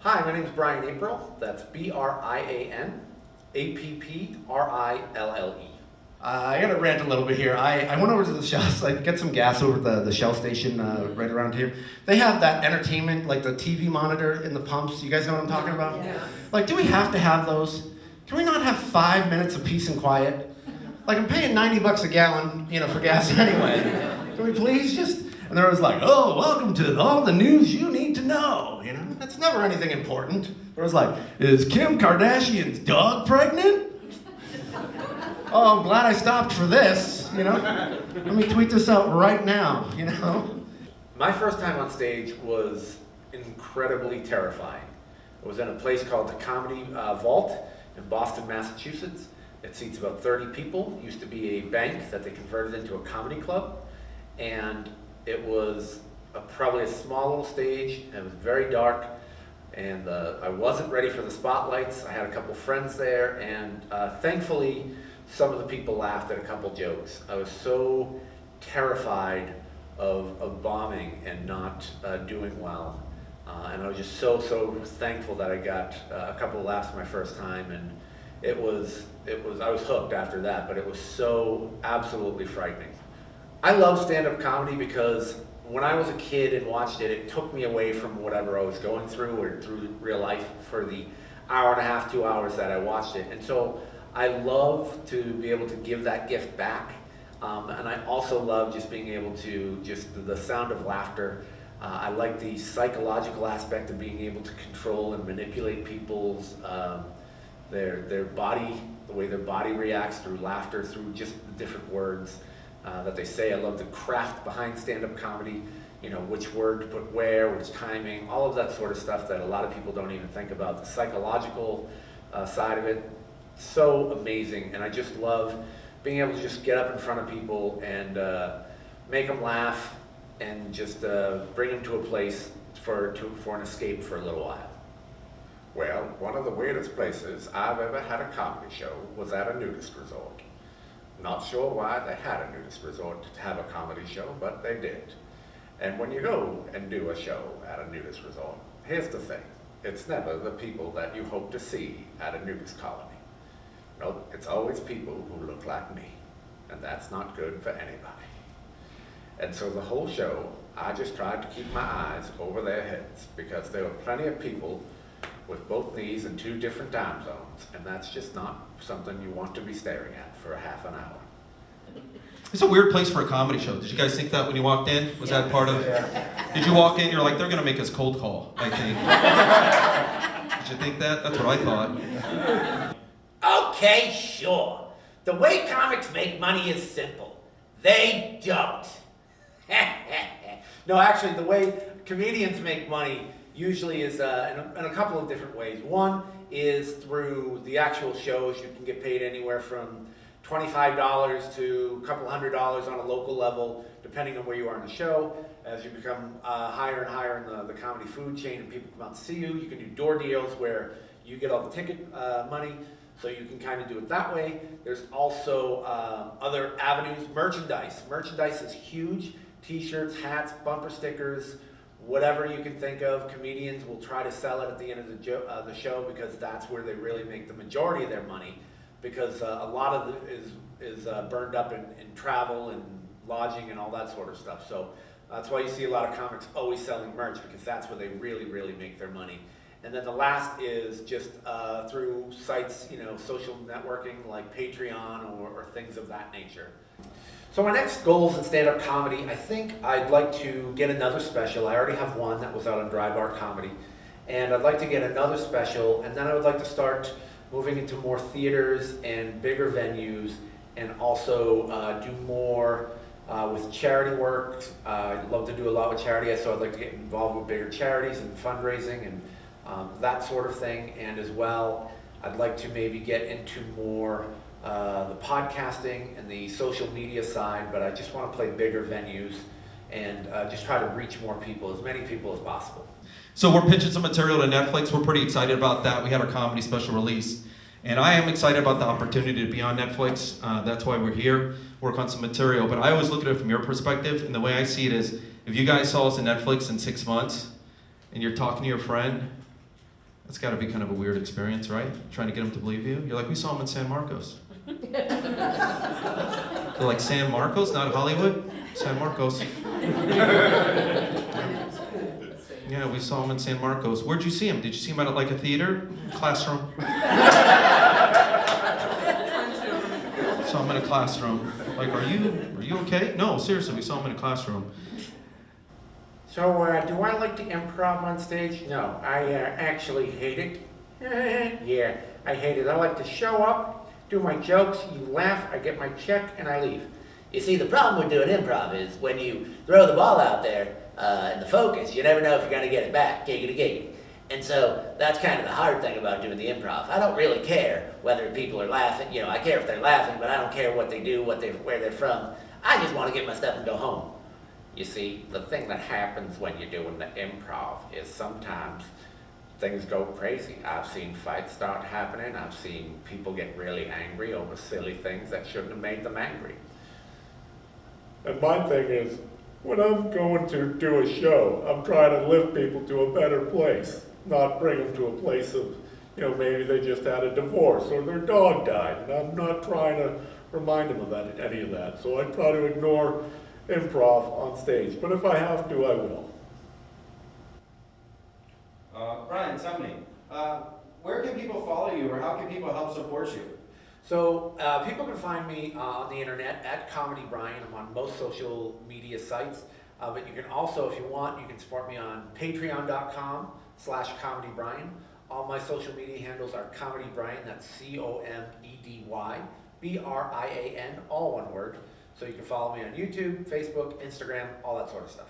Hi, my name is Brian April. That's Brian Apprille. I gotta rant a little bit here. I went over to the Shell, like get some gas over at the Shell station right around here. They have that entertainment, like the TV monitor in the pumps. You guys know what I'm talking about? Yeah. Like, do we have to have those? Can we not have 5 minutes of peace and quiet? Like, I'm paying $90 a gallon, for gas anyway. Can we please just? And they're always like, oh, welcome to all the news you need to know. That's never anything important. It was like, is Kim Kardashian's dog pregnant? Oh, I'm glad I stopped for this, Let me tweet this out right now, My first time on stage was incredibly terrifying. It was in a place called the Comedy Vault in Boston, Massachusetts. It seats about 30 people. It used to be a bank that they converted into a comedy club. And it was probably a small little stage, and it was very dark, and I wasn't ready for the spotlights. I had a couple friends there, and thankfully, some of the people laughed at a couple jokes. I was so terrified of bombing and not doing well, and I was just so thankful that I got a couple of laughs my first time, and I was hooked after that, but it was so absolutely frightening. I love stand-up comedy because when I was a kid and watched it, it took me away from whatever I was going through or through real life for the hour and a half, 2 hours that I watched it. And so I love to be able to give that gift back. And I also love just being able to, just the sound of laughter. I like the psychological aspect of being able to control and manipulate people's, their body, the way their body reacts through laughter, through just the different words that they say. I love the craft behind stand-up comedy, which word to put where, which timing, all of that sort of stuff that a lot of people don't even think about. The psychological side of it, so amazing. And I just love being able to just get up in front of people and make them laugh and just bring them to a place for an escape for a little while. Well, one of the weirdest places I've ever had a comedy show was at a nudist resort. Not sure why they had a nudist resort to have a comedy show, but they did. And when you go and do a show at a nudist resort, here's the thing. It's never the people that you hope to see at a nudist colony. Nope, it's always people who look like me. And that's not good for anybody. And so the whole show, I just tried to keep my eyes over their heads because there were plenty of people with both knees in 2 different time zones, and that's just not something you want to be staring at for a half an hour. It's a weird place for a comedy show. Did you guys think that when you walked in? Was that part of? Yeah. Did you walk in? You're like, they're gonna make us cold call, I think. Did you think that? That's what I thought. Okay, sure. The way comics make money is simple. They don't. No, actually, the way comedians make money usually is in a couple of different ways. One is through the actual shows. You can get paid anywhere from $25 to a couple $100 on a local level, depending on where you are in the show. As you become higher and higher in the comedy food chain and people come out to see you, you can do door deals where you get all the ticket money, so you can kind of do it that way. There's also other avenues. Merchandise. Merchandise is huge. T-shirts, hats, bumper stickers, whatever you can think of. Comedians will try to sell it at the end of the show because that's where they really make the majority of their money, because a lot of it is burned up in travel and lodging and all that sort of stuff. So that's why you see a lot of comics always selling merch, because that's where they really make their money. And then the last is just through sites, social networking like Patreon or things of that nature. So my next goals in stand-up comedy, I think I'd like to get another special. I already have one that was out on Dry Bar Comedy. And I'd like to get another special, and then I would like to start moving into more theaters and bigger venues, and also do more with charity work. I'd love to do a lot with charity, so I'd like to get involved with bigger charities and fundraising and that sort of thing. And as well, I'd like to maybe get into more the podcasting and the social media side, but I just want to play bigger venues and just try to reach more people, as many people as possible. So we're pitching some material to Netflix. We're pretty excited about that. We had our comedy special release. And I am excited about the opportunity to be on Netflix. That's why we're here, work on some material. But I always look at it from your perspective, and the way I see it is, if you guys saw us on Netflix in 6 months, and you're talking to your friend, that's got to be kind of a weird experience, right? Trying to get them to believe you. You're like, we saw him in San Marcos. They're like, San Marcos, not Hollywood? San Marcos. Yeah, we saw him in San Marcos. Where'd you see him? Did you see him at like a theater? Classroom. Saw him in a classroom. Like, are you okay? No, seriously, we saw him in a classroom. So, do I like to improv on stage? No, I actually hate it. Yeah, I hate it. I like to show up, do my jokes, you laugh, I get my check, and I leave. You see, the problem with doing improv is when you throw the ball out there in the focus, you never know if you're going to get it back, giggity giggity. And so that's kind of the hard thing about doing the improv. I don't really care whether people are laughing. You know, I care if they're laughing, but I don't care what they do, where they're from. I just want to get my stuff and go home. You see, the thing that happens when you're doing the improv is sometimes things go crazy. I've seen fights start happening. I've seen people get really angry over silly things that shouldn't have made them angry. And my thing is, when I'm going to do a show, I'm trying to lift people to a better place, not bring them to a place of, you know, maybe they just had a divorce or their dog died, and I'm not trying to remind them of that, any of that. So I try to ignore improv on stage, but if I have to, I will. Brian, tell me, where can people follow you, or how can people help support you? So people can find me on the internet at Comedy Brian. I'm on most social media sites. But you can also, if you want, you can support me on patreon.com/Comedy Brian. All my social media handles are Comedy Brian. That's COMEDY BRIAN, all one word. So you can follow me on YouTube, Facebook, Instagram, all that sort of stuff.